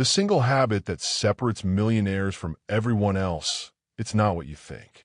The single habit that separates millionaires from everyone else, it's not what you think.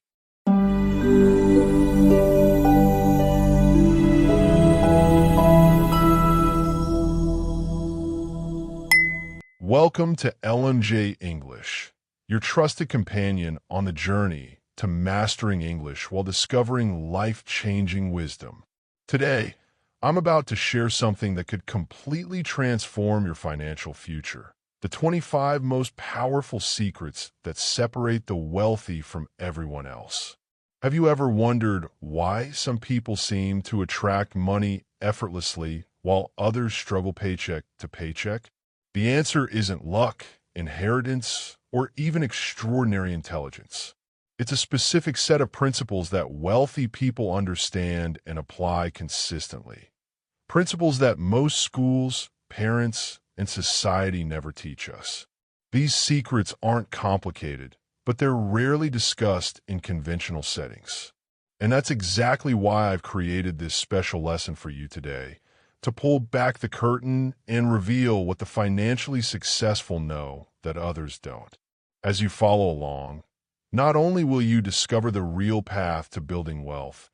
Welcome to LMJ English, your trusted companion on the journey to mastering English while discovering life-changing wisdom. Today, I'm about to share something that could completely transform your financial future. The 25 most powerful secrets that separate the wealthy from everyone else. Have you ever wondered why some people seem to attract money effortlessly while others struggle paycheck to paycheck? The answer isn't luck, inheritance, or even extraordinary intelligence. It's a specific set of principles that wealthy people understand and apply consistently. Principles that most schools, parents, and society never teach us. These secrets aren't complicated, but they're rarely discussed in conventional settings. And that's exactly why I've created this special lesson for you today, to pull back the curtain and reveal what the financially successful know that others don't. As you follow along, not only will you discover the real path to building wealth,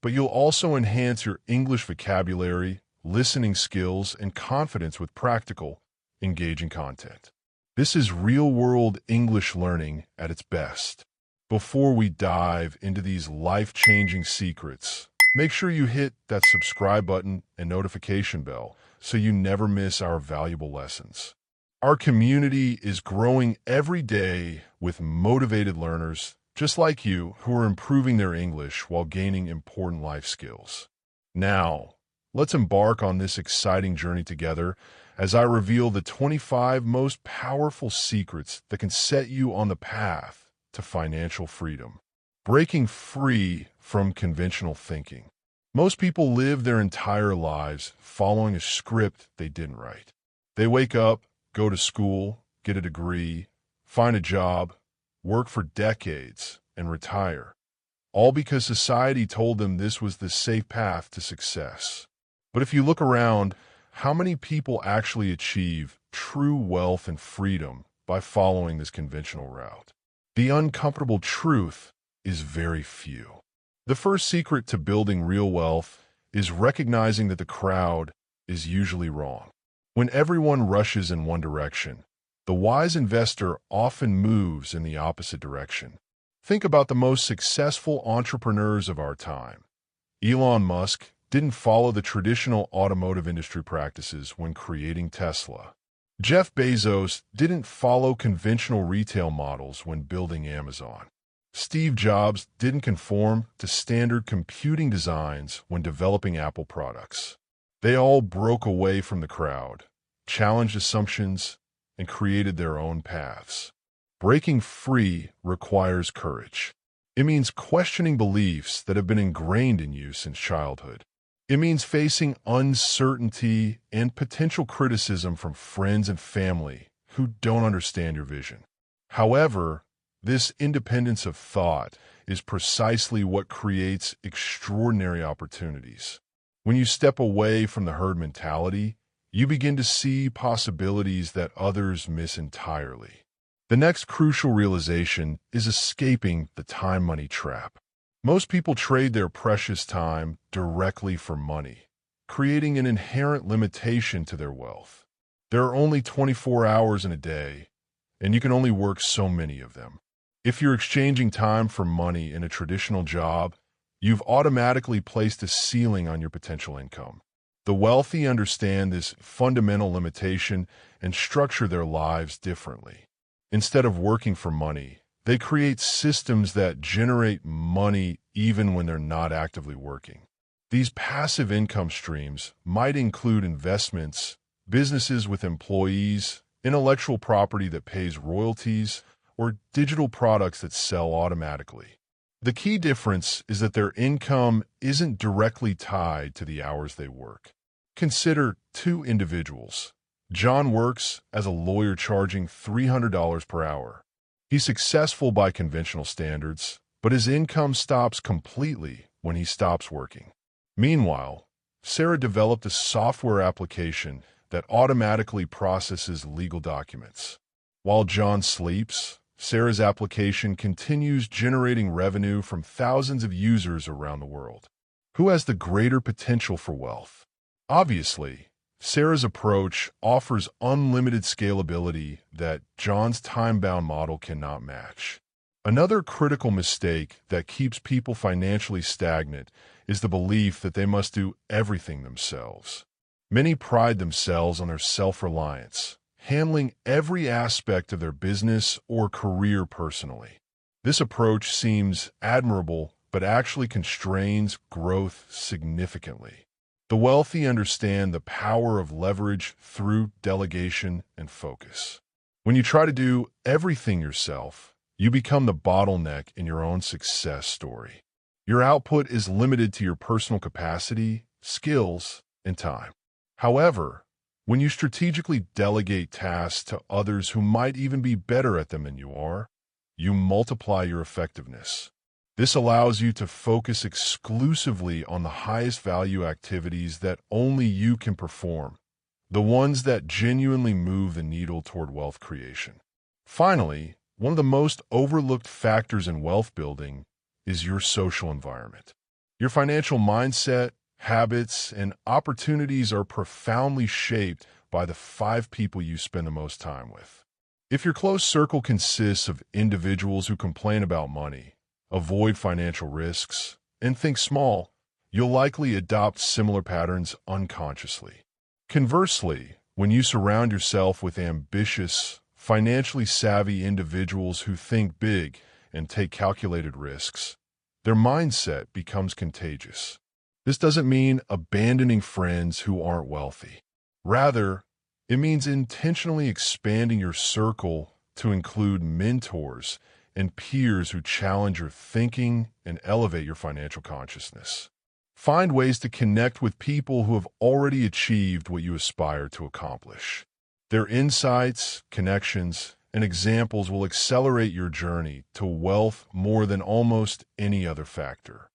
but you'll also enhance your English vocabulary, listening skills, and confidence with practical, engaging content. This is real-world English learning at its best. Before we dive into these life-changing secrets, make sure you hit that subscribe button and notification bell so you never miss our valuable lessons. Our community is growing every day with motivated learners just like you who are improving their English while gaining important life skills. Now, let's embark on this exciting journey together as I reveal the 25 most powerful secrets that can set you on the path to financial freedom. Breaking free from conventional thinking. Most people live their entire lives following a script they didn't write. They wake up, go to school, get a degree, find a job, work for decades, and retire, all because society told them this was the safe path to success. But if you look around, how many people actually achieve true wealth and freedom by following this conventional route? The uncomfortable truth is very few. The first secret to building real wealth is recognizing that the crowd is usually wrong. When everyone rushes in one direction, the wise investor often moves in the opposite direction. Think about the most successful entrepreneurs of our time. Elon Musk didn't follow the traditional automotive industry practices when creating Tesla. Jeff Bezos didn't follow conventional retail models when building Amazon. Steve Jobs didn't conform to standard computing designs when developing Apple products. They all broke away from the crowd, challenged assumptions, and created their own paths. Breaking free requires courage. It means questioning beliefs that have been ingrained in you since childhood. It means facing uncertainty and potential criticism from friends and family who don't understand your vision. However, this independence of thought is precisely what creates extraordinary opportunities. When you step away from the herd mentality, you begin to see possibilities that others miss entirely. The next crucial realization is escaping the time-money trap. Most people trade their precious time directly for money, creating an inherent limitation to their wealth. There are only 24 hours in a day, and you can only work so many of them. If you're exchanging time for money in a traditional job, you've automatically placed a ceiling on your potential income. The wealthy understand this fundamental limitation and structure their lives differently. Instead of working for money, they create systems that generate money even when they're not actively working. These passive income streams might include investments, businesses with employees, intellectual property that pays royalties, or digital products that sell automatically. The key difference is that their income isn't directly tied to the hours they work. Consider two individuals. John works as a lawyer charging $300 per hour. He's successful by conventional standards, but his income stops completely when he stops working. Meanwhile, Sarah developed a software application that automatically processes legal documents. While John sleeps, Sarah's application continues generating revenue from thousands of users around the world. Who has the greater potential for wealth? Obviously, Sarah's approach offers unlimited scalability that John's time-bound model cannot match. Another critical mistake that keeps people financially stagnant is the belief that they must do everything themselves. Many pride themselves on their self-reliance, handling every aspect of their business or career personally. This approach seems admirable, but actually constrains growth significantly. The wealthy understand the power of leverage through delegation and focus. When you try to do everything yourself, you become the bottleneck in your own success story. Your output is limited to your personal capacity, skills, and time. However, when you strategically delegate tasks to others who might even be better at them than you are, you multiply your effectiveness. This allows you to focus exclusively on the highest value activities that only you can perform, the ones that genuinely move the needle toward wealth creation. Finally, one of the most overlooked factors in wealth building is your social environment. Your financial mindset, habits, and opportunities are profoundly shaped by the 5 people you spend the most time with. If your close circle consists of individuals who complain about money, avoid financial risks, and think small, you'll likely adopt similar patterns unconsciously. Conversely, when you surround yourself with ambitious, financially savvy individuals who think big and take calculated risks, their mindset becomes contagious. This doesn't mean abandoning friends who aren't wealthy. Rather, it means intentionally expanding your circle to include mentors and peers who challenge your thinking and elevate your financial consciousness. Find ways to connect with people who have already achieved what you aspire to accomplish. Their insights, connections, and examples will accelerate your journey to wealth more than almost any other factor.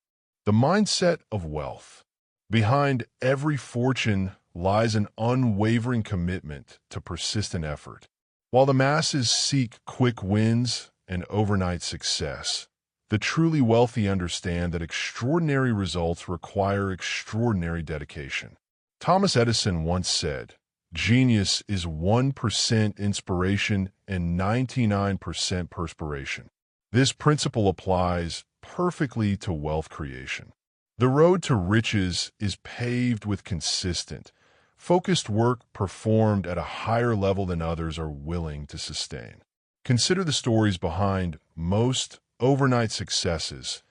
The mindset of wealth. Behind every fortune lies an unwavering commitment to persistent effort. While the masses seek quick wins and overnight success, the truly wealthy understand that extraordinary results require extraordinary dedication. Thomas Edison once said, "Genius is 1% inspiration and 99% perspiration." This principle applies perfectly to wealth creation. The road to riches is paved with consistent, focused work performed at a higher level than others are willing to sustain. Consider the stories behind most overnight successes,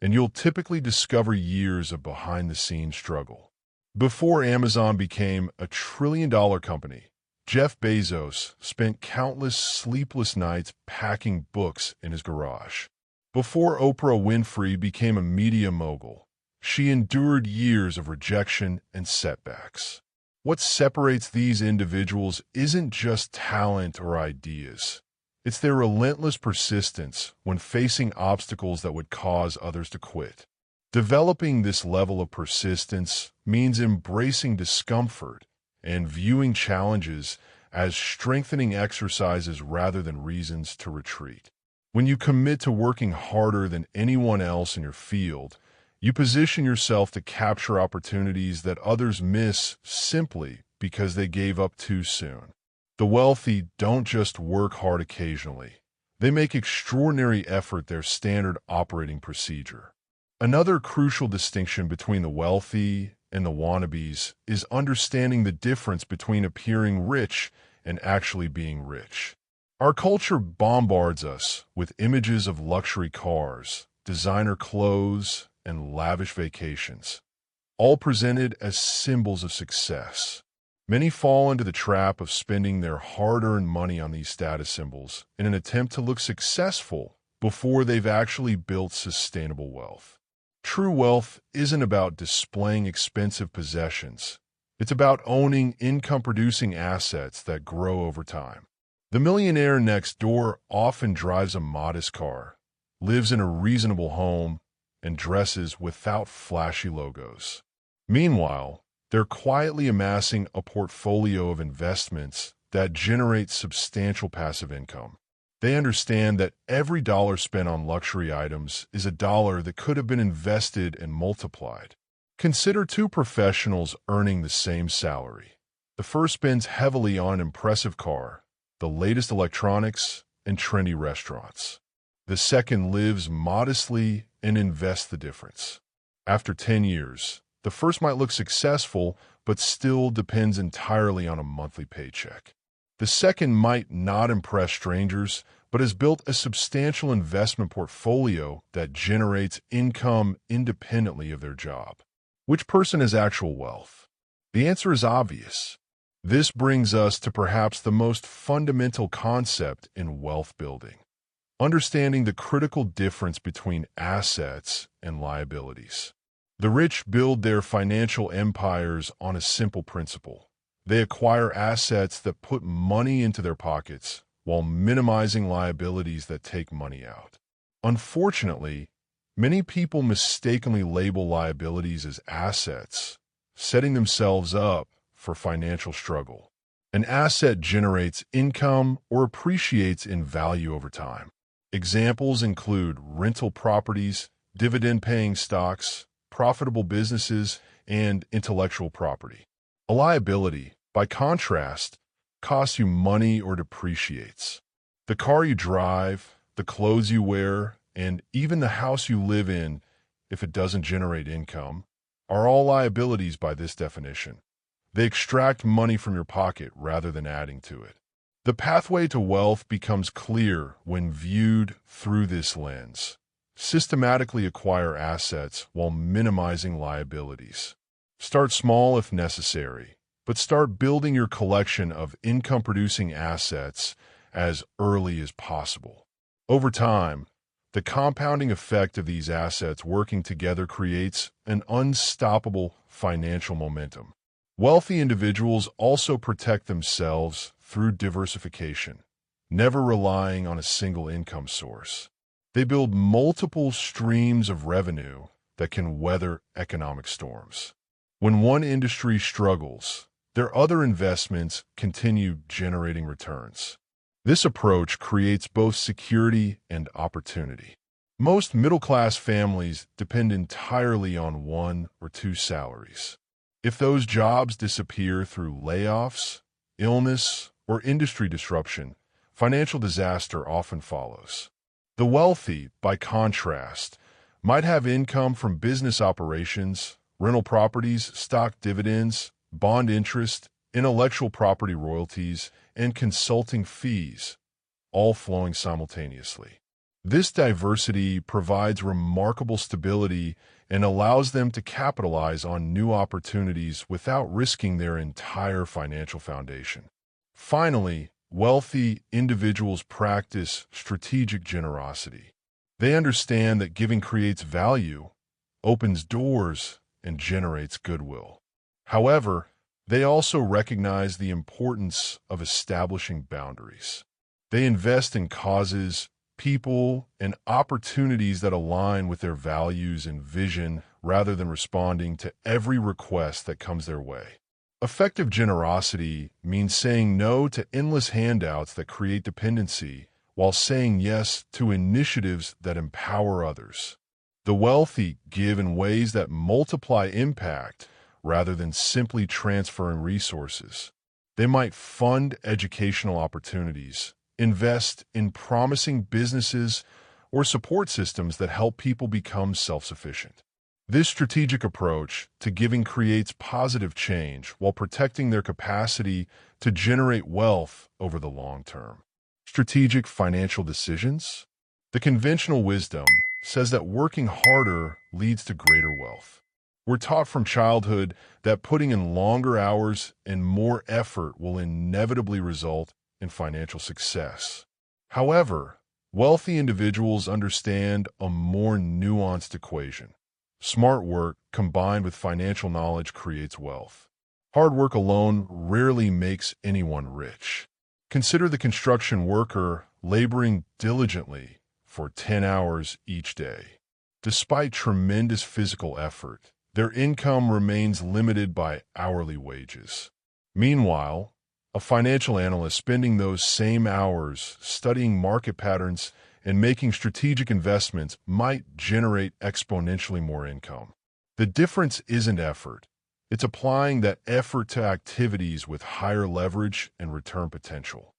and you'll typically discover years of behind-the-scenes struggle. Before Amazon became a trillion-dollar company, Jeff Bezos spent countless sleepless nights packing books in his garage. Before Oprah Winfrey became a media mogul, she endured years of rejection and setbacks. What separates these individuals isn't just talent or ideas. It's their relentless persistence when facing obstacles that would cause others to quit. Developing this level of persistence means embracing discomfort and viewing challenges as strengthening exercises rather than reasons to retreat. When you commit to working harder than anyone else in your field, you position yourself to capture opportunities that others miss simply because they gave up too soon. The wealthy don't just work hard occasionally. They make extraordinary effort their standard operating procedure. Another crucial distinction between the wealthy and the wannabes is understanding the difference between appearing rich and actually being rich. Our culture bombards us with images of luxury cars, designer clothes, and lavish vacations, all presented as symbols of success. Many fall into the trap of spending their hard-earned money on these status symbols in an attempt to look successful before they've actually built sustainable wealth. True wealth isn't about displaying expensive possessions. It's about owning income-producing assets that grow over time. The millionaire next door often drives a modest car, lives in a reasonable home, and dresses without flashy logos. Meanwhile, They're quietly amassing a portfolio of investments that generate substantial passive income. They understand that every dollar spent on luxury items is a dollar that could have been invested and multiplied. Consider two professionals earning the same salary. The first spends heavily on an impressive car, the latest electronics, and trendy restaurants. The second lives modestly and invests the difference. After 10 years, the first might look successful, but still depends entirely on a monthly paycheck. The second might not impress strangers, but has built a substantial investment portfolio that generates income independently of their job. Which person has actual wealth? The answer is obvious. This brings us to perhaps the most fundamental concept in wealth building: understanding the critical difference between assets and liabilities. The rich build their financial empires on a simple principle. They acquire assets that put money into their pockets while minimizing liabilities that take money out. Unfortunately, many people mistakenly label liabilities as assets, setting themselves up for financial struggle. An asset generates income or appreciates in value over time. Examples include rental properties, dividend-paying stocks, profitable businesses, and intellectual property. A liability, by contrast, costs you money or depreciates. The car you drive, the clothes you wear, and even the house you live in, if it doesn't generate income, are all liabilities by this definition. They extract money from your pocket rather than adding to it. The pathway to wealth becomes clear when viewed through this lens. Systematically acquire assets while minimizing liabilities. Start small if necessary, but start building your collection of income-producing assets as early as possible. Over time, the compounding effect of these assets working together creates an unstoppable financial momentum. Wealthy individuals also protect themselves through diversification, never relying on a single income source. They build multiple streams of revenue that can weather economic storms. When one industry struggles, their other investments continue generating returns. This approach creates both security and opportunity. Most middle-class families depend entirely on one or two salaries. If those jobs disappear through layoffs, illness, or industry disruption, financial disaster often follows. The wealthy, by contrast, might have income from business operations, rental properties, stock dividends, bond interest, intellectual property royalties, and consulting fees, all flowing simultaneously. This diversity provides remarkable stability and allows them to capitalize on new opportunities without risking their entire financial foundation. Finally, wealthy individuals practice strategic generosity. They understand that giving creates value, opens doors, and generates goodwill. However, they also recognize the importance of establishing boundaries. They invest in causes, people, and opportunities that align with their values and vision rather than responding to every request that comes their way. Effective generosity means saying no to endless handouts that create dependency while saying yes to initiatives that empower others. The wealthy give in ways that multiply impact rather than simply transferring resources. They might fund educational opportunities, invest in promising businesses, or support systems that help people become self-sufficient. This strategic approach to giving creates positive change while protecting their capacity to generate wealth over the long term. Strategic financial decisions? The conventional wisdom says that working harder leads to greater wealth. We're taught from childhood that putting in longer hours and more effort will inevitably result in financial success. However, wealthy individuals understand a more nuanced equation. Smart work combined with financial knowledge creates wealth. Hard work alone rarely makes anyone rich. Consider the construction worker laboring diligently for 10 hours each day. Despite tremendous physical effort, Their income remains limited by hourly wages. Meanwhile, a financial analyst spending those same hours studying market patterns and making strategic investments might generate exponentially more income. The difference isn't effort. It's applying that effort to activities with higher leverage and return potential.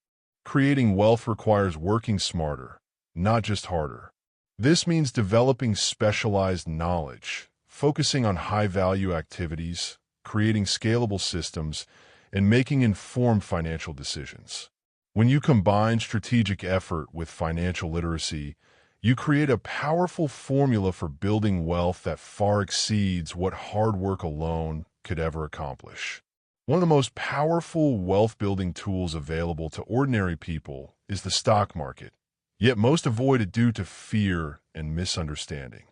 Creating wealth requires working smarter, not just harder. This means developing specialized knowledge, focusing on high-value activities, creating scalable systems, and making informed financial decisions. When you combine strategic effort with financial literacy, you create a powerful formula for building wealth that far exceeds what hard work alone could ever accomplish. One of the most powerful wealth-building tools available to ordinary people is the stock market, yet most avoid it due to fear and misunderstanding.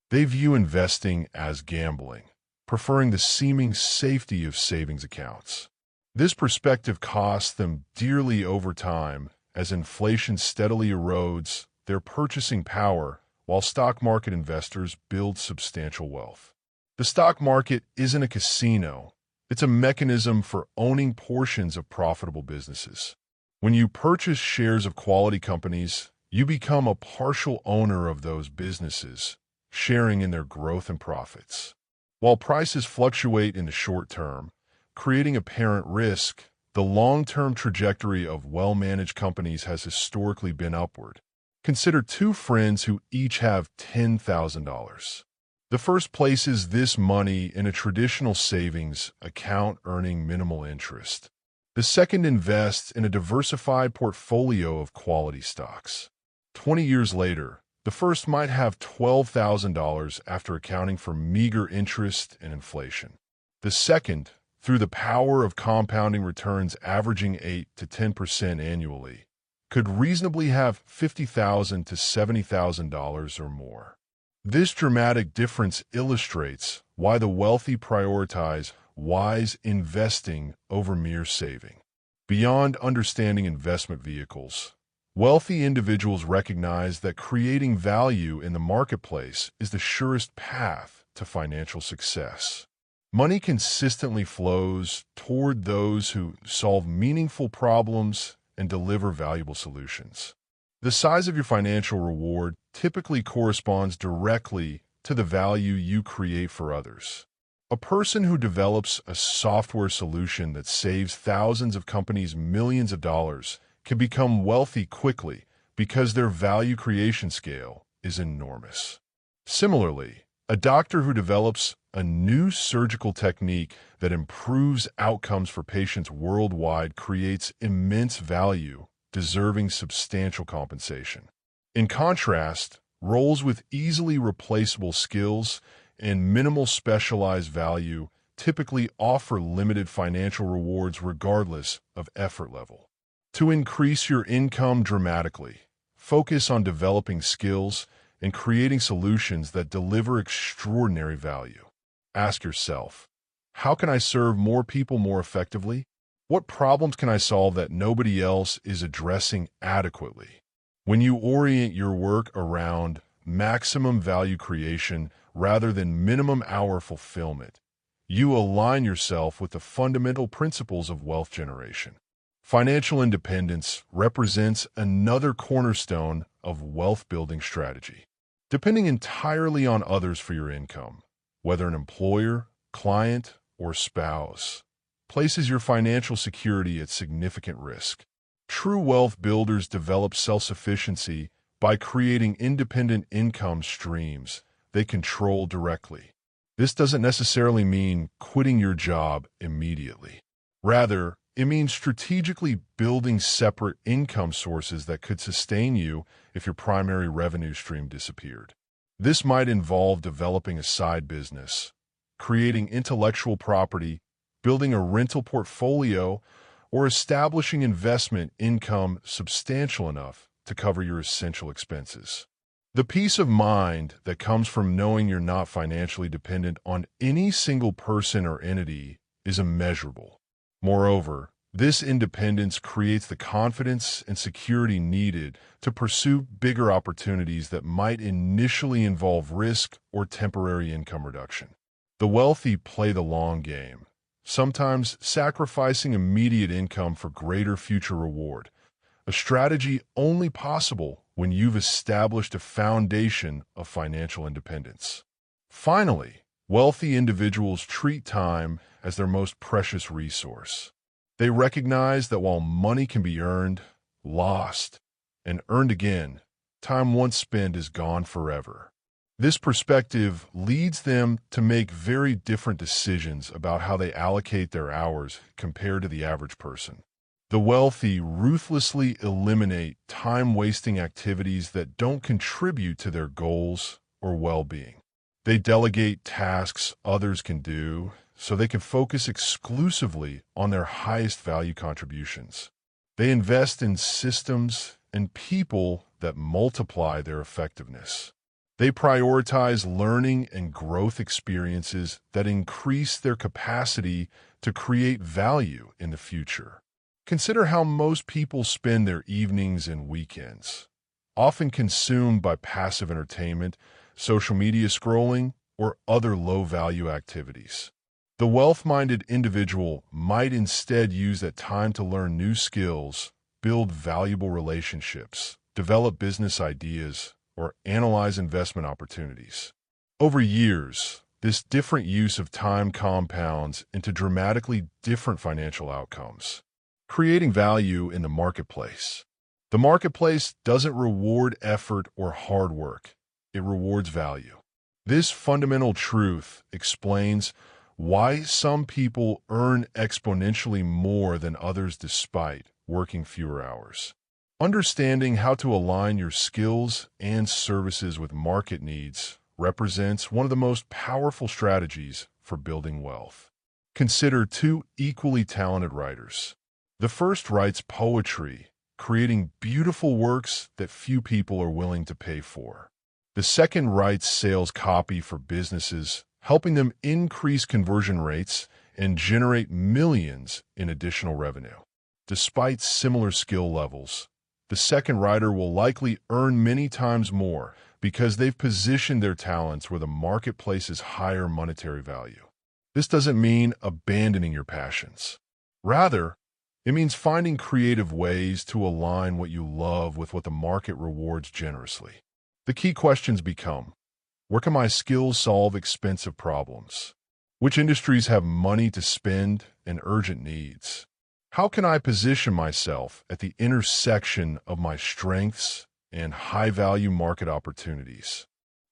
They view investing as gambling, preferring the seeming safety of savings accounts. This perspective costs them dearly over time as inflation steadily erodes their purchasing power while stock market investors build substantial wealth. The stock market isn't a casino. It's a mechanism for owning portions of profitable businesses. When you purchase shares of quality companies, you become a partial owner of those businesses, sharing in their growth and profits. While prices fluctuate in the short term, creating apparent risk, the long-term trajectory of well-managed companies has historically been upward. Consider two friends who each have $10,000. The first places this money in a traditional savings account earning minimal interest. The second invests in a diversified portfolio of quality stocks. 20 years later, the first might have $12,000 after accounting for meager interest and inflation. The second, through the power of compounding returns averaging 8 to 10% annually, could reasonably have $50,000 to $70,000 or more. This dramatic difference illustrates why the wealthy prioritize wise investing over mere saving. Beyond understanding investment vehicles, wealthy individuals recognize that creating value in the marketplace is the surest path to financial success. Money consistently flows toward those who solve meaningful problems and deliver valuable solutions. The size of your financial reward typically corresponds directly to the value you create for others. A person who develops a software solution that saves thousands of companies millions of dollars can become wealthy quickly because their value creation scale is enormous. Similarly, a doctor who develops a new surgical technique that improves outcomes for patients worldwide creates immense value, deserving substantial compensation. In contrast, roles with easily replaceable skills and minimal specialized value typically offer limited financial rewards regardless of effort level. To increase your income dramatically, focus on developing skills and creating solutions that deliver extraordinary value. Ask yourself, how can I serve more people more effectively? What problems can I solve that nobody else is addressing adequately? When you orient your work around maximum value creation rather than minimum hour fulfillment, you align yourself with the fundamental principles of wealth generation. Financial independence represents another cornerstone of wealth-building strategy. Depending entirely on others for your income, whether an employer, client, or spouse, places your financial security at significant risk. True wealth builders develop self-sufficiency by creating independent income streams they control directly. This doesn't necessarily mean quitting your job immediately. Rather, it means strategically building separate income sources that could sustain you if your primary revenue stream disappeared. This might involve developing a side business, creating intellectual property, building a rental portfolio, or establishing investment income substantial enough to cover your essential expenses. The peace of mind that comes from knowing you're not financially dependent on any single person or entity is immeasurable. Moreover, this independence creates the confidence and security needed to pursue bigger opportunities that might initially involve risk or temporary income reduction. The wealthy play the long game, sometimes sacrificing immediate income for greater future reward, a strategy only possible when you've established a foundation of financial independence. Finally, wealthy individuals treat time as their most precious resource. They recognize that while money can be earned, lost, and earned again, time once spent is gone forever. This perspective leads them to make very different decisions about how they allocate their hours compared to the average person. The wealthy ruthlessly eliminate time-wasting activities that don't contribute to their goals or well-being. They delegate tasks others can do so they can focus exclusively on their highest value contributions. They invest in systems and people that multiply their effectiveness. They prioritize learning and growth experiences that increase their capacity to create value in the future. Consider how most people spend their evenings and weekends, often consumed by passive entertainment, social media scrolling, or other low-value activities. The wealth-minded individual might instead use that time to learn new skills, build valuable relationships, develop business ideas, or analyze investment opportunities. Over years, this different use of time compounds into dramatically different financial outcomes, creating value in the marketplace. The marketplace doesn't reward effort or hard work. It rewards value. This fundamental truth explains why some people earn exponentially more than others despite working fewer hours. Understanding how to align your skills and services with market needs represents one of the most powerful strategies for building wealth. Consider two equally talented writers. The first writes poetry, creating beautiful works that few people are willing to pay for. The second writes sales copy for businesses, helping them increase conversion rates and generate millions in additional revenue. Despite similar skill levels, the second writer will likely earn many times more because they've positioned their talents where the marketplace is higher monetary value. This doesn't mean abandoning your passions. Rather, it means finding creative ways to align what you love with what the market rewards generously. The key questions become, where can my skills solve expensive problems? Which industries have money to spend and urgent needs? How can I position myself at the intersection of my strengths and high-value market opportunities?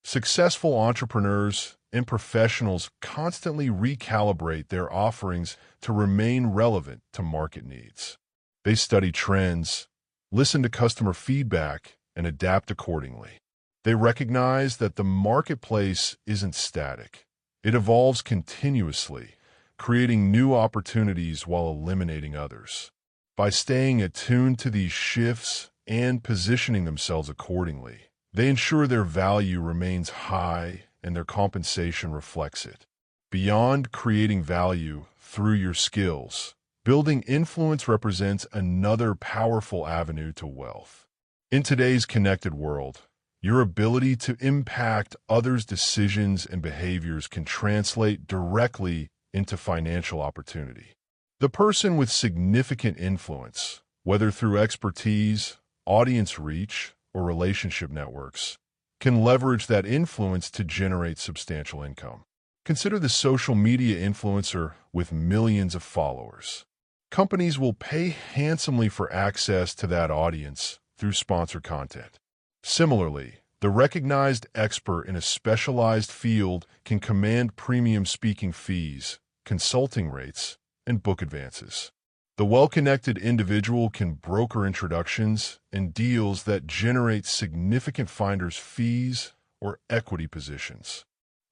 Successful entrepreneurs and professionals constantly recalibrate their offerings to remain relevant to market needs. They study trends, listen to customer feedback, and adapt accordingly. They recognize that the marketplace isn't static. It evolves continuously, creating new opportunities while eliminating others. By staying attuned to these shifts and positioning themselves accordingly, they ensure their value remains high and their compensation reflects it. Beyond creating value through your skills, building influence represents another powerful avenue to wealth. In today's connected world, your ability to impact others' decisions and behaviors can translate directly into financial opportunity. The person with significant influence, whether through expertise, audience reach, or relationship networks, can leverage that influence to generate substantial income. Consider the social media influencer with millions of followers. Companies will pay handsomely for access to that audience through sponsored content. Similarly, the recognized expert in a specialized field can command premium speaking fees, consulting rates, and book advances. The well-connected individual can broker introductions and deals that generate significant finder's fees or equity positions.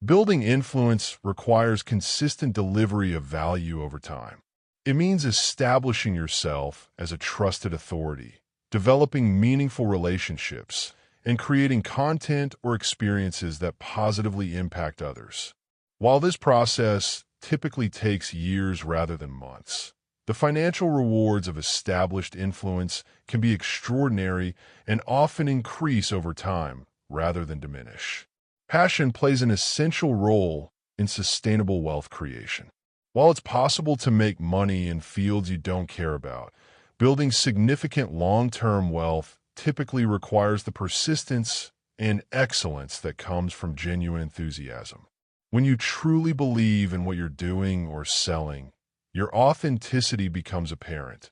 Building influence requires consistent delivery of value over time. It means establishing yourself as a trusted authority, developing meaningful relationships, and creating content or experiences that positively impact others. While this process typically takes years rather than months, the financial rewards of established influence can be extraordinary and often increase over time rather than diminish. Passion plays an essential role in sustainable wealth creation. While it's possible to make money in fields you don't care about, building significant long-term wealth typically requires the persistence and excellence that comes from genuine enthusiasm. When you truly believe in what you're doing or selling, your authenticity becomes apparent.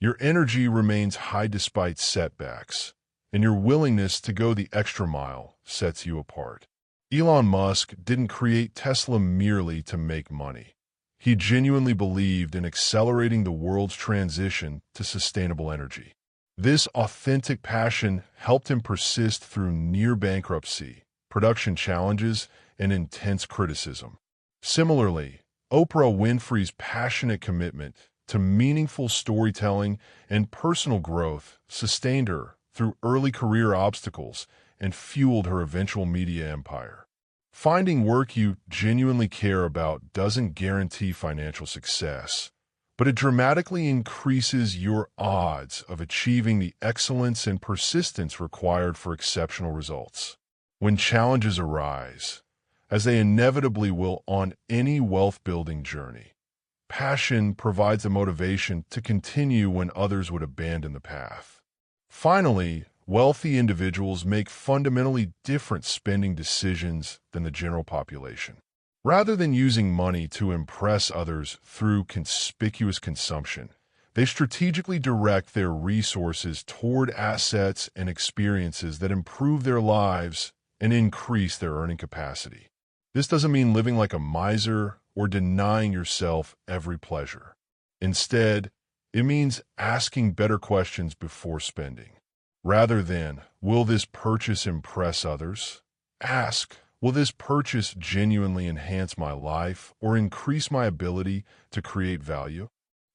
Your energy remains high despite setbacks, and your willingness to go the extra mile sets you apart. Elon Musk didn't create Tesla merely to make money. He genuinely believed in accelerating the world's transition to sustainable energy. This authentic passion helped him persist through near bankruptcy, production challenges, and intense criticism. Similarly, Oprah Winfrey's passionate commitment to meaningful storytelling and personal growth sustained her through early career obstacles and fueled her eventual media empire. Finding work you genuinely care about doesn't guarantee financial success, but it dramatically increases your odds of achieving the excellence and persistence required for exceptional results. When challenges arise, as they inevitably will on any wealth-building journey, passion provides the motivation to continue when others would abandon the path. Finally, wealthy individuals make fundamentally different spending decisions than the general population. Rather than using money to impress others through conspicuous consumption, they strategically direct their resources toward assets and experiences that improve their lives and increase their earning capacity. This doesn't mean living like a miser or denying yourself every pleasure. Instead, it means asking better questions before spending. Rather than, will this purchase impress others? Ask, will this purchase genuinely enhance my life or increase my ability to create value?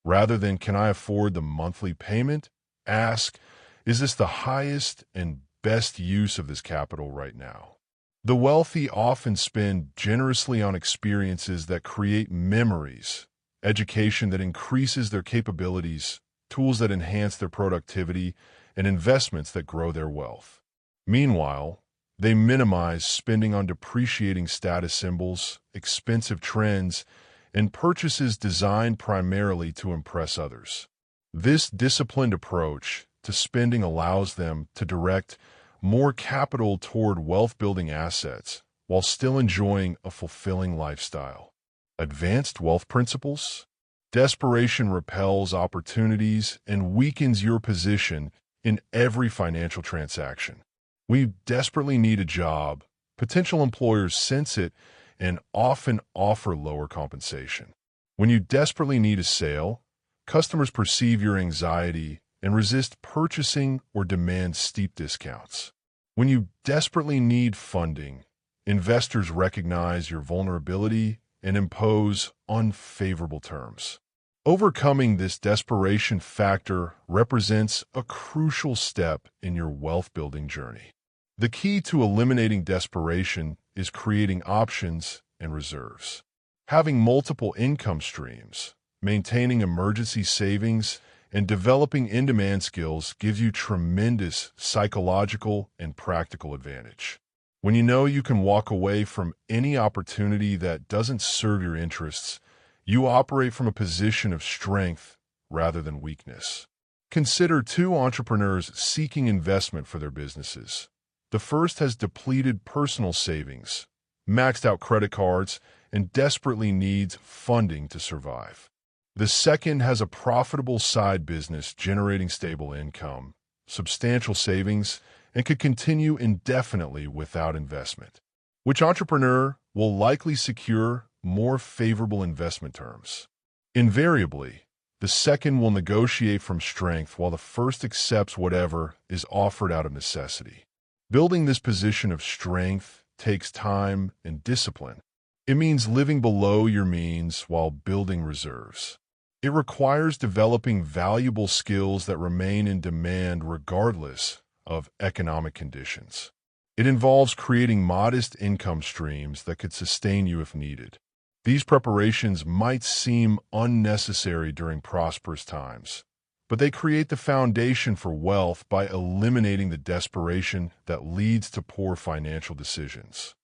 Rather than, can I afford the monthly payment? Ask, is this the highest and best use of this capital right now? The wealthy often spend generously on experiences that create memories, education that increases their capabilities, tools that enhance their productivity, and investments that grow their wealth. Meanwhile, they minimize spending on depreciating status symbols, expensive trends, and purchases designed primarily to impress others. This disciplined approach to spending allows them to direct more capital toward wealth-building assets while still enjoying a fulfilling lifestyle. Advanced wealth principles? Desperation repels opportunities and weakens your position in every financial transaction. When you desperately need a job, potential employers sense it and often offer lower compensation. When you desperately need a sale, customers perceive your anxiety and resist purchasing or demand steep discounts. When you desperately need funding, investors recognize your vulnerability and impose unfavorable terms. Overcoming this desperation factor represents a crucial step in your wealth-building journey. The key to eliminating desperation is creating options and reserves. Having multiple income streams, maintaining emergency savings, and developing in-demand skills gives you tremendous psychological and practical advantage. When you know you can walk away from any opportunity that doesn't serve your interests, you operate from a position of strength rather than weakness. Consider two entrepreneurs seeking investment for their businesses. The first has depleted personal savings, maxed out credit cards, and desperately needs funding to survive. The second has a profitable side business generating stable income, substantial savings, and could continue indefinitely without investment. Which entrepreneur will likely secure more favorable investment terms? Invariably, the second will negotiate from strength while the first accepts whatever is offered out of necessity. Building this position of strength takes time and discipline. It means living below your means while building reserves. It requires developing valuable skills that remain in demand regardless of economic conditions. It involves creating modest income streams that could sustain you if needed. These preparations might seem unnecessary during prosperous times, but they create the foundation for wealth by eliminating the desperation that leads to poor financial decisions.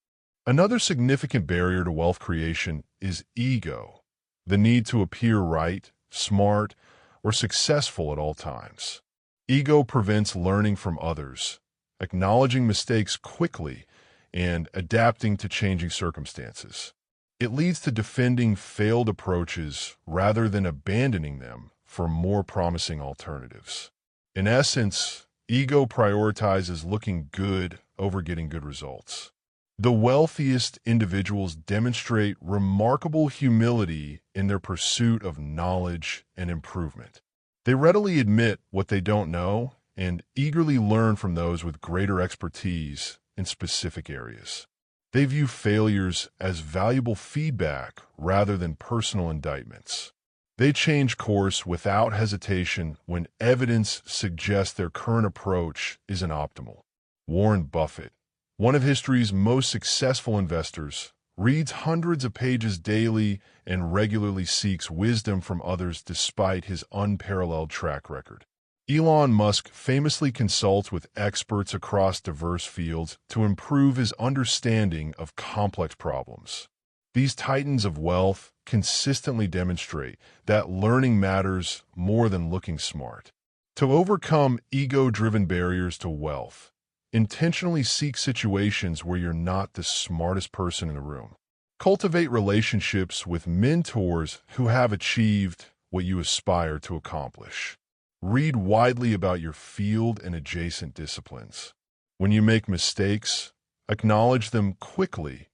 Another significant barrier to wealth creation is ego, the need to appear right, smart, or successful at all times. Ego prevents learning from others, acknowledging mistakes quickly, and adapting to changing circumstances. It leads to defending failed approaches rather than abandoning them for more promising alternatives. In essence, ego prioritizes looking good over getting good results. The wealthiest individuals demonstrate remarkable humility in their pursuit of knowledge and improvement. They readily admit what they don't know and eagerly learn from those with greater expertise in specific areas. They view failures as valuable feedback rather than personal indictments. They change course without hesitation when evidence suggests their current approach isn't optimal. Warren Buffett, one of history's most successful investors, reads hundreds of pages daily and regularly seeks wisdom from others despite his unparalleled track record. Elon Musk famously consults with experts across diverse fields to improve his understanding of complex problems. These titans of wealth consistently demonstrate that learning matters more than looking smart. To overcome ego-driven barriers to wealth, intentionally seek situations where you're not the smartest person in the room. Cultivate relationships with mentors who have achieved what you aspire to accomplish. Read widely about your field and adjacent disciplines. When you make mistakes, acknowledge them quickly,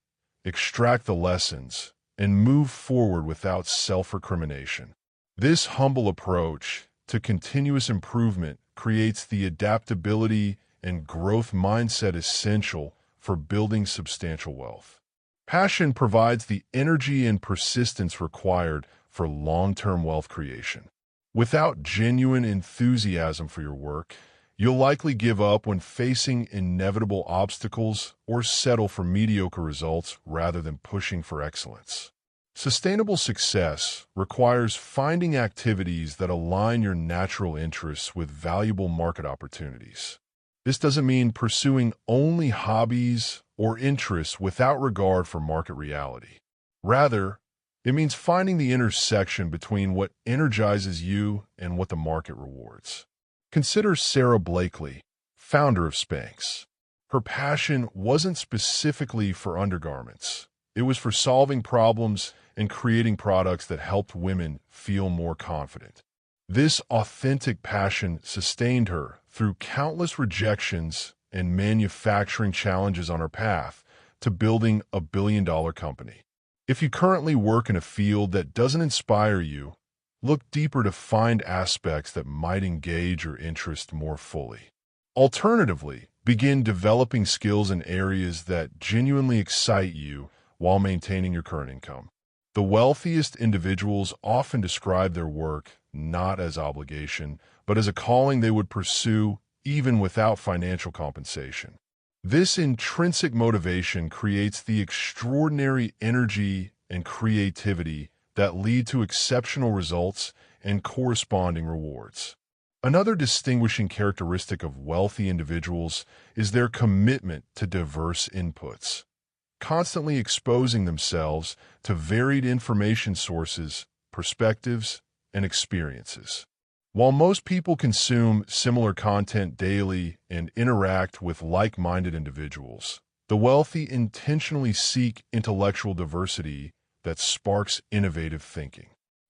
extract the lessons, and move forward without self-recrimination. This humble approach to continuous improvement creates the adaptability and growth mindset essential for building substantial wealth. Passion provides the energy and persistence required for long-term wealth creation. Without genuine enthusiasm for your work, you'll likely give up when facing inevitable obstacles or settle for mediocre results rather than pushing for excellence. Sustainable success requires finding activities that align your natural interests with valuable market opportunities. This doesn't mean pursuing only hobbies or interests without regard for market reality. Rather, it means finding the intersection between what energizes you and what the market rewards. Consider Sarah Blakely, founder of Spanx. Her passion wasn't specifically for undergarments. It was for solving problems and creating products that helped women feel more confident. This authentic passion sustained her through countless rejections and manufacturing challenges on her path to building a billion-dollar company. If you currently work in a field that doesn't inspire you, look deeper to find aspects that might engage your interest more fully. Alternatively, begin developing skills in areas that genuinely excite you while maintaining your current income. The wealthiest individuals often describe their work not as obligation, but as a calling they would pursue even without financial compensation. This intrinsic motivation creates the extraordinary energy and creativity that lead to exceptional results and corresponding rewards. Another distinguishing characteristic of wealthy individuals is their commitment to diverse inputs, constantly exposing themselves to varied information sources, perspectives, and experiences. While most people consume similar content daily and interact with like-minded individuals, the wealthy intentionally seek intellectual diversity that sparks innovative thinking.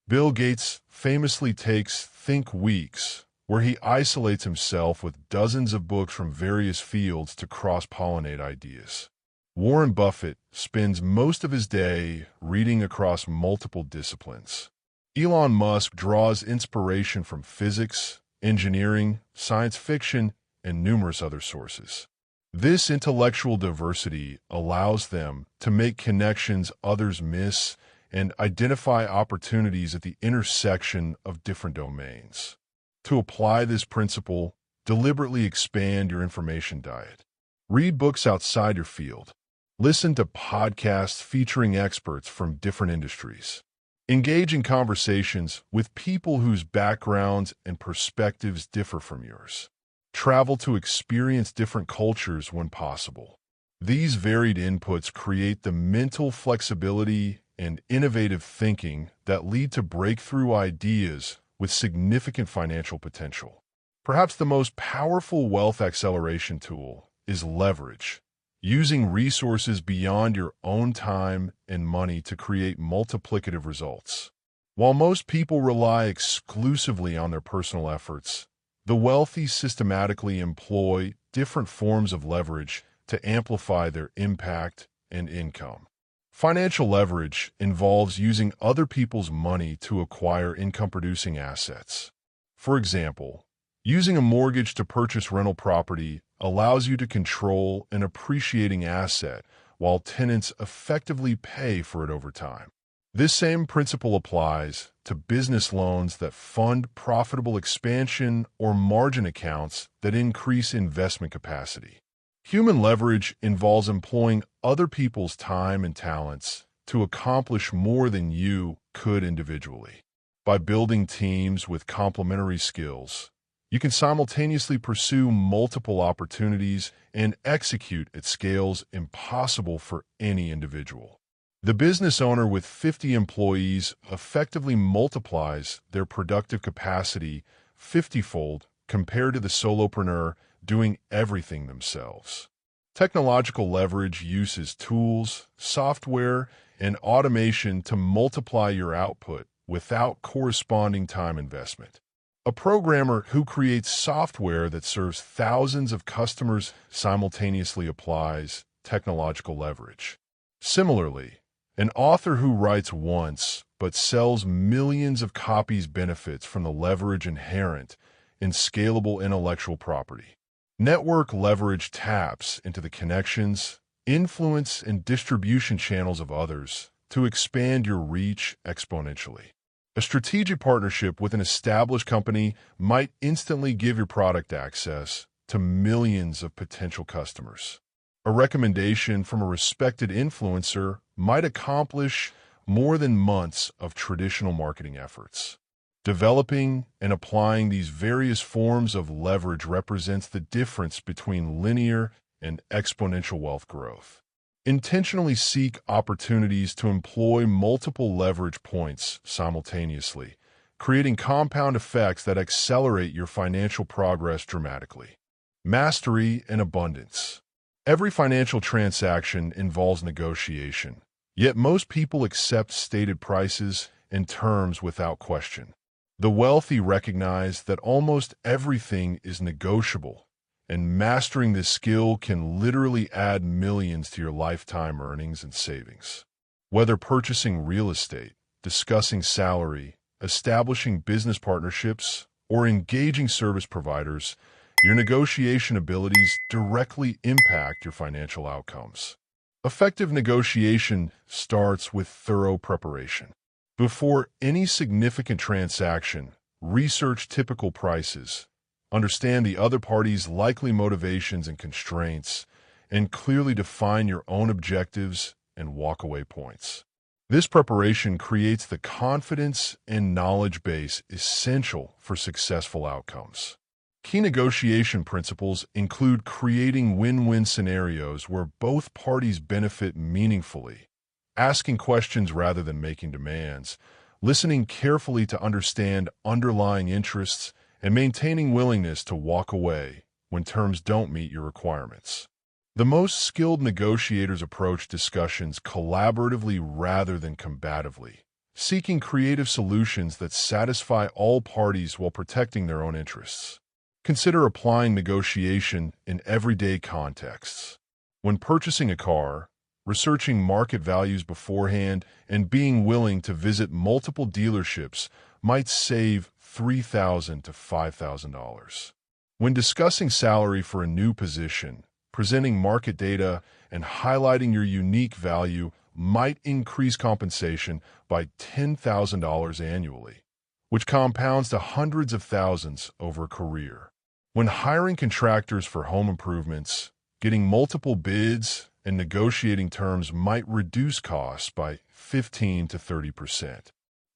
Bill Gates famously takes Think Weeks, where he isolates himself with dozens of books from various fields to cross-pollinate ideas. Warren Buffett spends most of his day reading across multiple disciplines. Elon Musk draws inspiration from physics, engineering, science fiction, and numerous other sources. This intellectual diversity allows them to make connections others miss and identify opportunities at the intersection of different domains. To apply this principle, deliberately expand your information diet. Read books outside your field. Listen to podcasts featuring experts from different industries. Engage in conversations with people whose backgrounds and perspectives differ from yours. Travel to experience different cultures when possible. These varied inputs create the mental flexibility and innovative thinking that lead to breakthrough ideas with significant financial potential. Perhaps the most powerful wealth acceleration tool is leverage, using resources beyond your own time and money to create multiplicative results. While most people rely exclusively on their personal efforts, the wealthy systematically employ different forms of leverage to amplify their impact and income. Financial leverage involves using other people's money to acquire income-producing assets. For example, using a mortgage to purchase rental property allows you to control an appreciating asset while tenants effectively pay for it over time. This same principle applies to business loans that fund profitable expansion or margin accounts that increase investment capacity. Human leverage involves employing other people's time and talents to accomplish more than you could individually. By building teams with complementary skills, you can simultaneously pursue multiple opportunities and execute at scales impossible for any individual. The business owner with 50 employees effectively multiplies their productive capacity 50-fold compared to the solopreneur doing everything themselves. Technological leverage uses tools, software, and automation to multiply your output without corresponding time investment. A programmer who creates software that serves thousands of customers simultaneously applies technological leverage. Similarly, an author who writes once but sells millions of copies benefits from the leverage inherent in scalable intellectual property. Network leverage taps into the connections, influence, and distribution channels of others to expand your reach exponentially. A strategic partnership with an established company might instantly give your product access to millions of potential customers. A recommendation from a respected influencer might accomplish more than months of traditional marketing efforts. Developing and applying these various forms of leverage represents the difference between linear and exponential wealth growth. Intentionally seek opportunities to employ multiple leverage points simultaneously, creating compound effects that accelerate your financial progress dramatically. Mastery and abundance. Every financial transaction involves negotiation, yet most people accept stated prices and terms without question. The wealthy recognize that almost everything is negotiable, and mastering this skill can literally add millions to your lifetime earnings and savings. Whether purchasing real estate, discussing salary, establishing business partnerships, or engaging service providers, your negotiation abilities directly impact your financial outcomes. Effective negotiation starts with thorough preparation. Before any significant transaction, research typical prices, understand the other party's likely motivations and constraints, and clearly define your own objectives and walkaway points. This preparation creates the confidence and knowledge base essential for successful outcomes. Key negotiation principles include creating win-win scenarios where both parties benefit meaningfully, asking questions rather than making demands, listening carefully to understand underlying interests, and maintaining willingness to walk away when terms don't meet your requirements. The most skilled negotiators approach discussions collaboratively rather than combatively, seeking creative solutions that satisfy all parties while protecting their own interests. Consider applying negotiation in everyday contexts. When purchasing a car, researching market values beforehand and being willing to visit multiple dealerships might save $3,000 to $5,000. When discussing salary for a new position, presenting market data and highlighting your unique value might increase compensation by $10,000 annually, which compounds to hundreds of thousands over a career. When hiring contractors for home improvements, getting multiple bids and negotiating terms might reduce costs by 15 to 30%.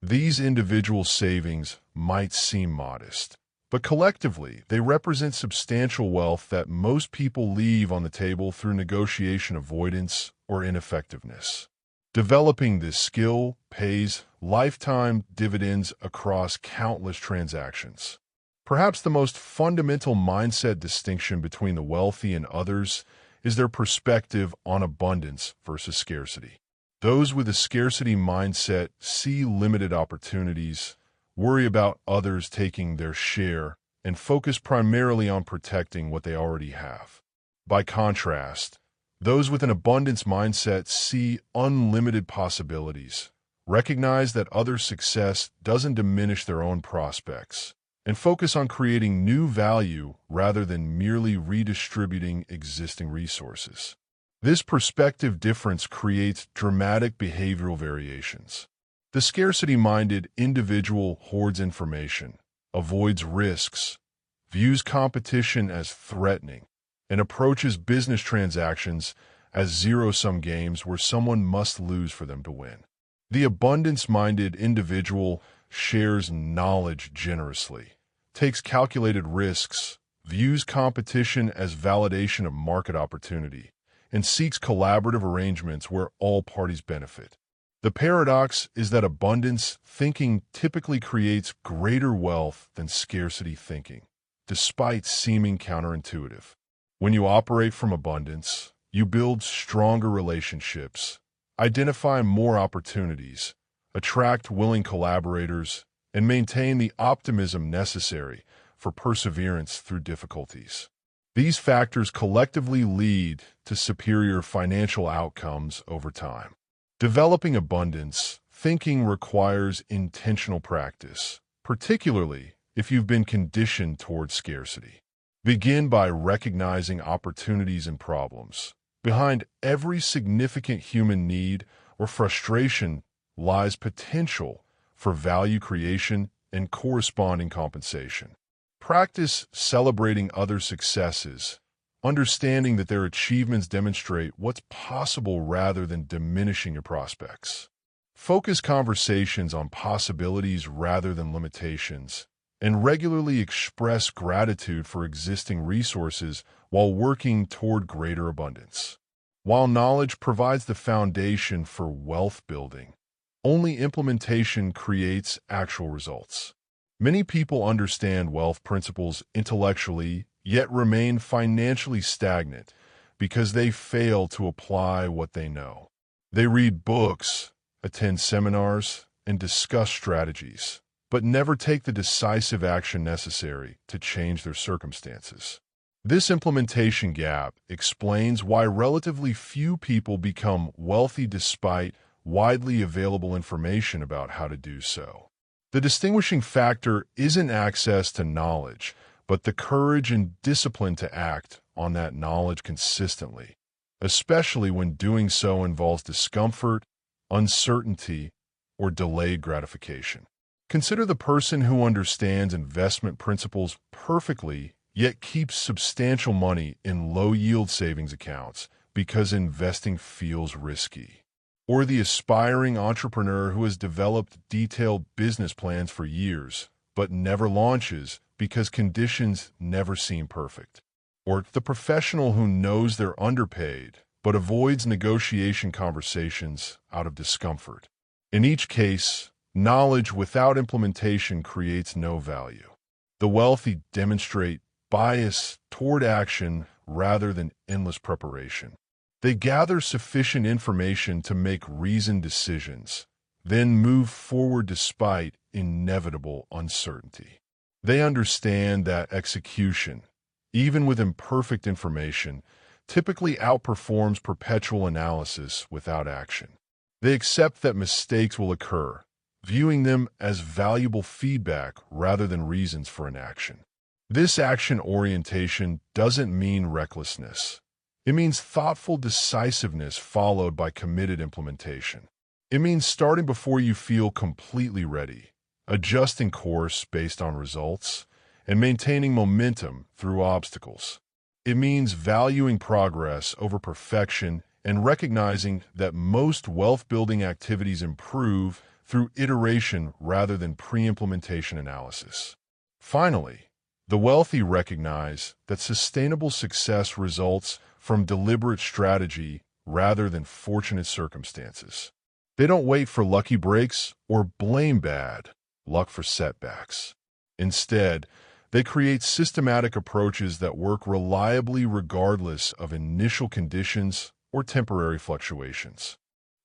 These individual savings might seem modest, but collectively, they represent substantial wealth that most people leave on the table through negotiation avoidance or ineffectiveness. Developing this skill pays lifetime dividends across countless transactions. Perhaps the most fundamental mindset distinction between the wealthy and others is their perspective on abundance versus scarcity. Those with a scarcity mindset see limited opportunities, worry about others taking their share, and focus primarily on protecting what they already have. By contrast, those with an abundance mindset see unlimited possibilities, recognize that others' success doesn't diminish their own prospects, and focus on creating new value rather than merely redistributing existing resources. This perspective difference creates dramatic behavioral variations. The scarcity-minded individual hoards information, avoids risks, views competition as threatening, and approaches business transactions as zero-sum games where someone must lose for them to win. The abundance-minded individual shares knowledge generously, takes calculated risks, views competition as validation of market opportunity, and seeks collaborative arrangements where all parties benefit. The paradox is that abundance thinking typically creates greater wealth than scarcity thinking, despite seeming counterintuitive. When you operate from abundance, you build stronger relationships, identify more opportunities, attract willing collaborators, and maintain the optimism necessary for perseverance through difficulties. These factors collectively lead to superior financial outcomes over time. Developing abundance thinking requires intentional practice, particularly if you've been conditioned towards scarcity. Begin by recognizing opportunities and problems. Behind every significant human need or frustration lies potential for value creation and corresponding compensation. Practice celebrating other successes, understanding that their achievements demonstrate what's possible rather than diminishing your prospects. Focus conversations on possibilities rather than limitations, and regularly express gratitude for existing resources while working toward greater abundance. While knowledge provides the foundation for wealth building, only implementation creates actual results. Many people understand wealth principles intellectually, yet remain financially stagnant because they fail to apply what they know. They read books, attend seminars, and discuss strategies, but never take the decisive action necessary to change their circumstances. This implementation gap explains why relatively few people become wealthy despite widely available information about how to do so. The distinguishing factor isn't access to knowledge, but the courage and discipline to act on that knowledge consistently, especially when doing so involves discomfort, uncertainty, or delayed gratification. Consider the person who understands investment principles perfectly, yet keeps substantial money in low-yield savings accounts because investing feels risky. Or the aspiring entrepreneur who has developed detailed business plans for years, but never launches because conditions never seem perfect. Or the professional who knows they're underpaid, but avoids negotiation conversations out of discomfort. In each case, knowledge without implementation creates no value. The wealthy demonstrate bias toward action rather than endless preparation. They gather sufficient information to make reasoned decisions, then move forward despite inevitable uncertainty. They understand that execution, even with imperfect information, typically outperforms perpetual analysis without action. They accept that mistakes will occur, viewing them as valuable feedback rather than reasons for inaction. This action orientation doesn't mean recklessness. It means thoughtful decisiveness followed by committed implementation. It means starting before you feel completely ready, adjusting course based on results, and maintaining momentum through obstacles. It means valuing progress over perfection and recognizing that most wealth-building activities improve through iteration rather than pre-implementation analysis. Finally, The wealthy recognize that sustainable success results from deliberate strategy rather than fortunate circumstances. They don't wait for lucky breaks or blame bad luck for setbacks. Instead, they create systematic approaches that work reliably regardless of initial conditions or temporary fluctuations.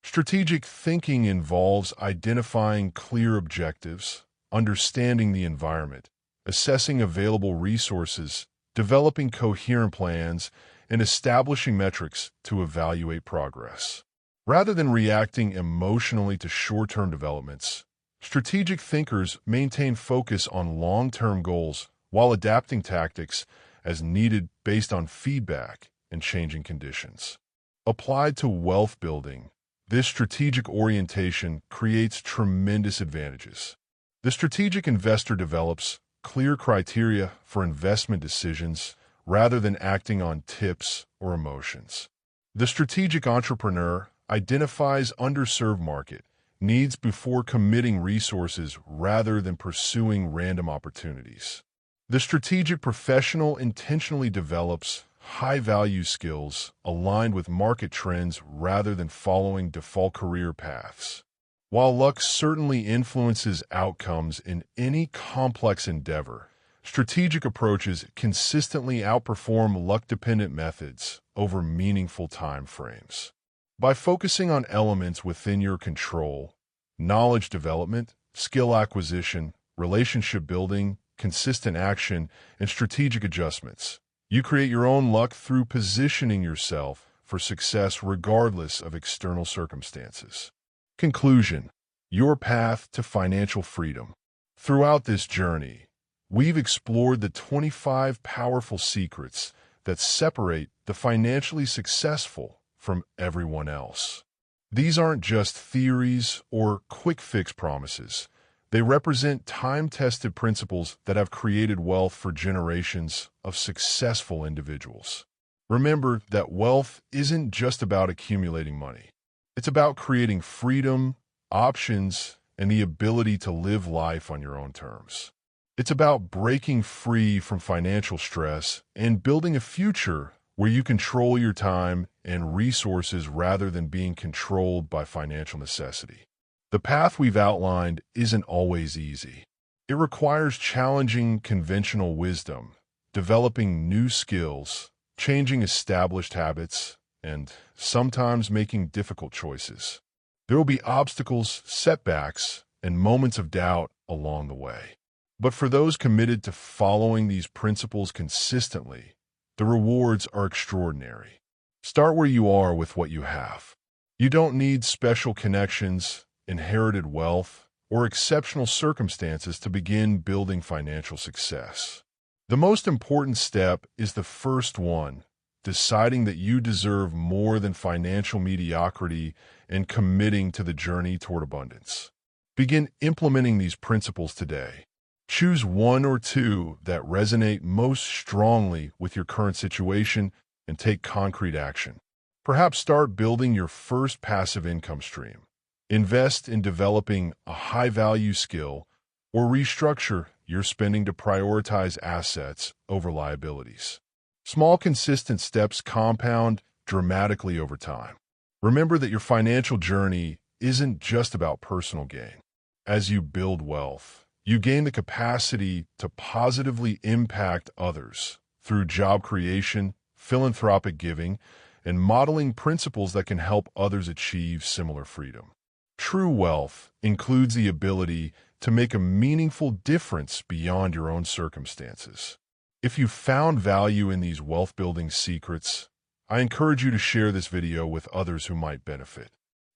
Strategic thinking involves identifying clear objectives, understanding the environment, assessing available resources, developing coherent plans, and establishing metrics to evaluate progress. Rather than reacting emotionally to short-term developments, strategic thinkers maintain focus on long-term goals while adapting tactics as needed based on feedback and changing conditions. Applied to wealth building, this strategic orientation creates tremendous advantages. The strategic investor develops clear criteria for investment decisions rather than acting on tips or emotions. The strategic entrepreneur identifies underserved market needs before committing resources rather than pursuing random opportunities. The strategic professional intentionally develops high-value skills aligned with market trends rather than following default career paths. While luck certainly influences outcomes in any complex endeavor, strategic approaches consistently outperform luck-dependent methods over meaningful time frames. By focusing on elements within your control, knowledge development, skill acquisition, relationship building, consistent action, and strategic adjustments, you create your own luck through positioning yourself for success regardless of external circumstances. Conclusion: your path to financial freedom. Throughout this journey, we've explored the 25 powerful secrets that separate the financially successful from everyone else. These aren't just theories or quick-fix promises. They represent time-tested principles that have created wealth for generations of successful individuals. Remember that wealth isn't just about accumulating money. It's about creating freedom, options, and the ability to live life on your own terms. It's about breaking free from financial stress and building a future where you control your time and resources rather than being controlled by financial necessity. The path we've outlined isn't always easy. It requires challenging conventional wisdom, developing new skills, changing established habits, and sometimes making difficult choices. There will be obstacles, setbacks, and moments of doubt along the way. But for those committed to following these principles consistently, the rewards are extraordinary. Start where you are with what you have. You don't need special connections, inherited wealth, or exceptional circumstances to begin building financial success. The most important step is the first one, deciding that you deserve more than financial mediocrity and committing to the journey toward abundance. Begin implementing these principles today. Choose one or two that resonate most strongly with your current situation and take concrete action. Perhaps start building your first passive income stream. Invest in developing a high-value skill or restructure your spending to prioritize assets over liabilities. Small, consistent steps compound dramatically over time. Remember that your financial journey isn't just about personal gain. As you build wealth, you gain the capacity to positively impact others through job creation, philanthropic giving, and modeling principles that can help others achieve similar freedom. True wealth includes the ability to make a meaningful difference beyond your own circumstances. If you found value in these wealth-building secrets, I encourage you to share this video with others who might benefit.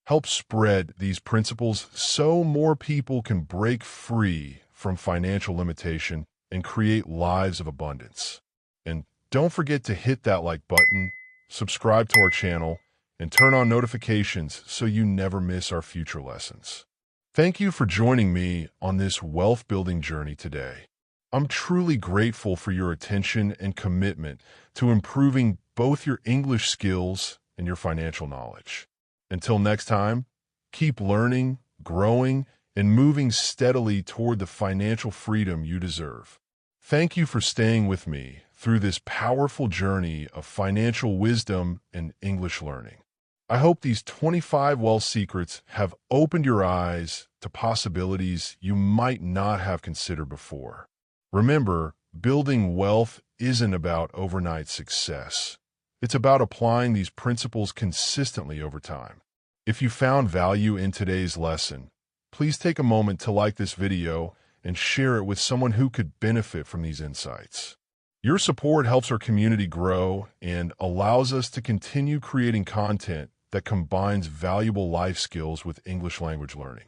Help spread these principles so more people can break free from financial limitation and create lives of abundance. And don't forget to hit that like button, subscribe to our channel, and turn on notifications so you never miss our future lessons. Thank you for joining me on this wealth-building journey today. I'm truly grateful for your attention and commitment to improving both your English skills and your financial knowledge. Until next time, keep learning, growing, and moving steadily toward the financial freedom you deserve. Thank you for staying with me through this powerful journey of financial wisdom and English learning. I hope these 25 wealth secrets have opened your eyes to possibilities you might not have considered before. Remember, building wealth isn't about overnight success. It's about applying these principles consistently over time. If you found value in today's lesson, please take a moment to like this video and share it with someone who could benefit from these insights. Your support helps our community grow and allows us to continue creating content that combines valuable life skills with English language learning.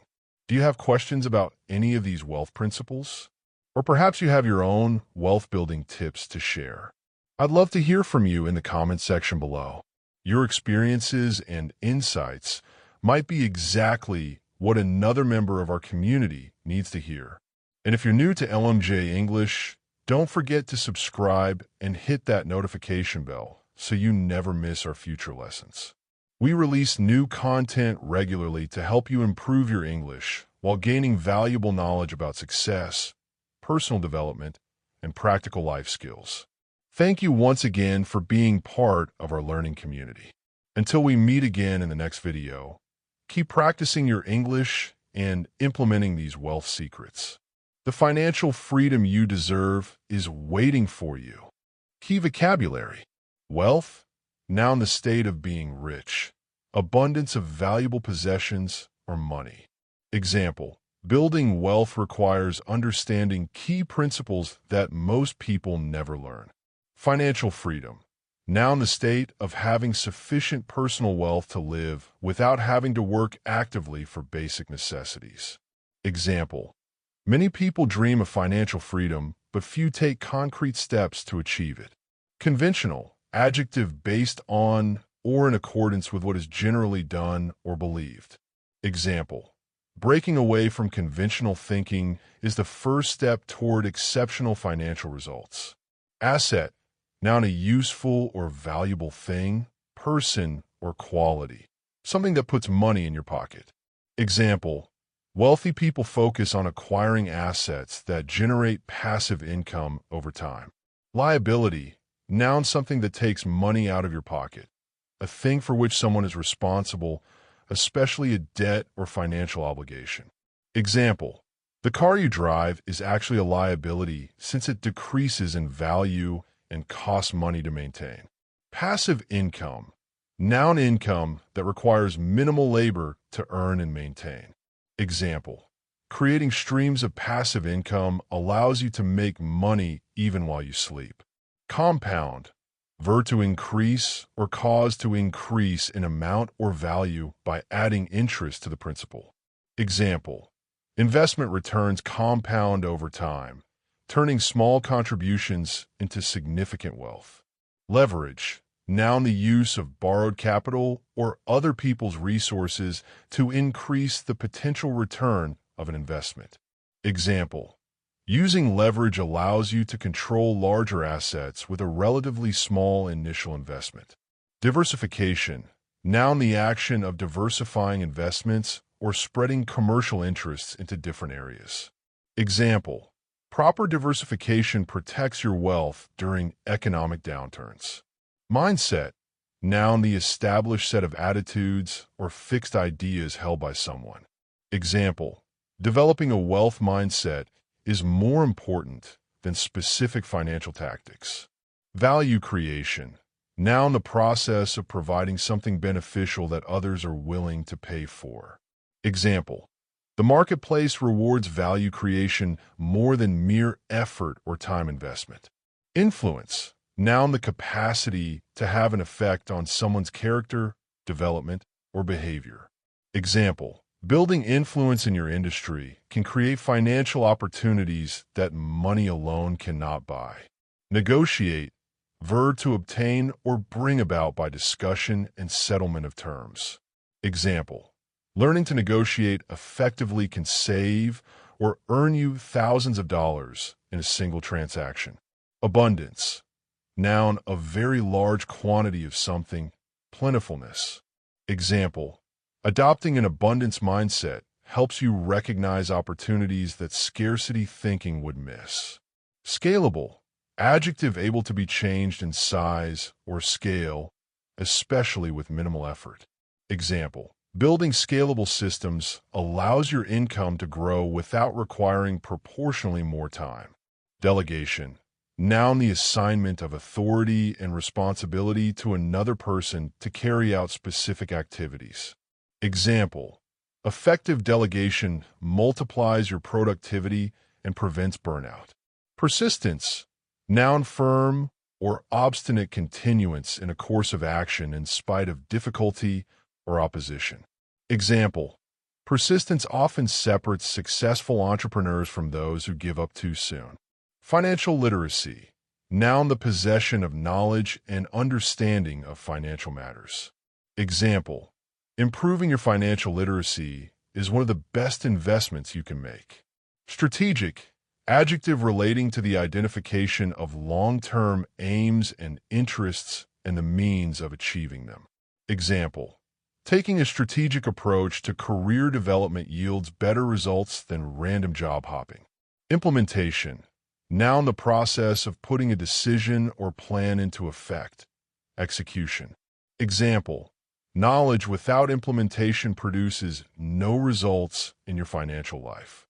Do you have questions about any of these wealth principles? Or perhaps you have your own wealth-building tips to share. I'd love to hear from you in the comments section below. Your experiences and insights might be exactly what another member of our community needs to hear. And if you're new to LMJ English, don't forget to subscribe and hit that notification bell so you never miss our future lessons. We release new content regularly to help you improve your English while gaining valuable knowledge about success, personal development, and practical life skills. Thank you once again for being part of our learning community. Until we meet again in the next video, keep practicing your English and implementing these wealth secrets. The financial freedom you deserve is waiting for you. Key vocabulary: wealth, noun the state of being rich, abundance of valuable possessions or money. Example: building wealth requires understanding key principles that most people never learn. Financial freedom, noun the state of having sufficient personal wealth to live without having to work actively for basic necessities. Example: many people dream of financial freedom, but few take concrete steps to achieve it. Conventional, adjective based on or in accordance with what is generally done or believed. Example: breaking away from conventional thinking is the first step toward exceptional financial results. Asset, noun a useful or valuable thing, person, or quality, something that puts money in your pocket. Example: wealthy people focus on acquiring assets that generate passive income over time. Liability, noun something that takes money out of your pocket, a thing for which someone is responsible, especially a debt or financial obligation. Example: the car you drive is actually a liability since it decreases in value and costs money to maintain. Passive income, noun income that requires minimal labor to earn and maintain. Example: creating streams of passive income allows you to make money even while you sleep. Compound, verb to increase or cause to increase in amount or value by adding interest to the principal. Example: investment returns compound over time, turning small contributions into significant wealth. Leverage, noun the use of borrowed capital or other people's resources to increase the potential return of an investment. Example: using leverage allows you to control larger assets with a relatively small initial investment. Diversification, noun the action of diversifying investments or spreading commercial interests into different areas. Example: proper diversification protects your wealth during economic downturns. Mindset, noun the established set of attitudes or fixed ideas held by someone. Example: developing a wealth mindset is more important than specific financial tactics. Value creation, noun the process of providing something beneficial that others are willing to pay for. Example: the marketplace rewards value creation more than mere effort or time investment. Influence, noun the capacity to have an effect on someone's character, development, or behavior. Example: building influence in your industry can create financial opportunities that money alone cannot buy. Negotiate, verb to obtain or bring about by discussion and settlement of terms. Example: learning to negotiate effectively can save or earn you thousands of dollars in a single transaction. Abundance, noun a very large quantity of something, plentifulness. Example: adopting an abundance mindset helps you recognize opportunities that scarcity thinking would miss. Scalable, adjective able to be changed in size or scale, especially with minimal effort. Example, building scalable systems allows your income to grow without requiring proportionally more time. Delegation, noun the assignment of authority and responsibility to another person to carry out specific activities. Example, effective delegation multiplies your productivity and prevents burnout. Persistence, noun firm or obstinate continuance in a course of action in spite of difficulty or opposition. Example, persistence often separates successful entrepreneurs from those who give up too soon. Financial literacy, noun the possession of knowledge and understanding of financial matters. Example, improving your financial literacy is one of the best investments you can make. Strategic, adjective relating to the identification of long-term aims and interests and the means of achieving them. Example, taking a strategic approach to career development yields better results than random job hopping. Implementation, noun the process of putting a decision or plan into effect. Execution. Example, knowledge without implementation produces no results in your financial life.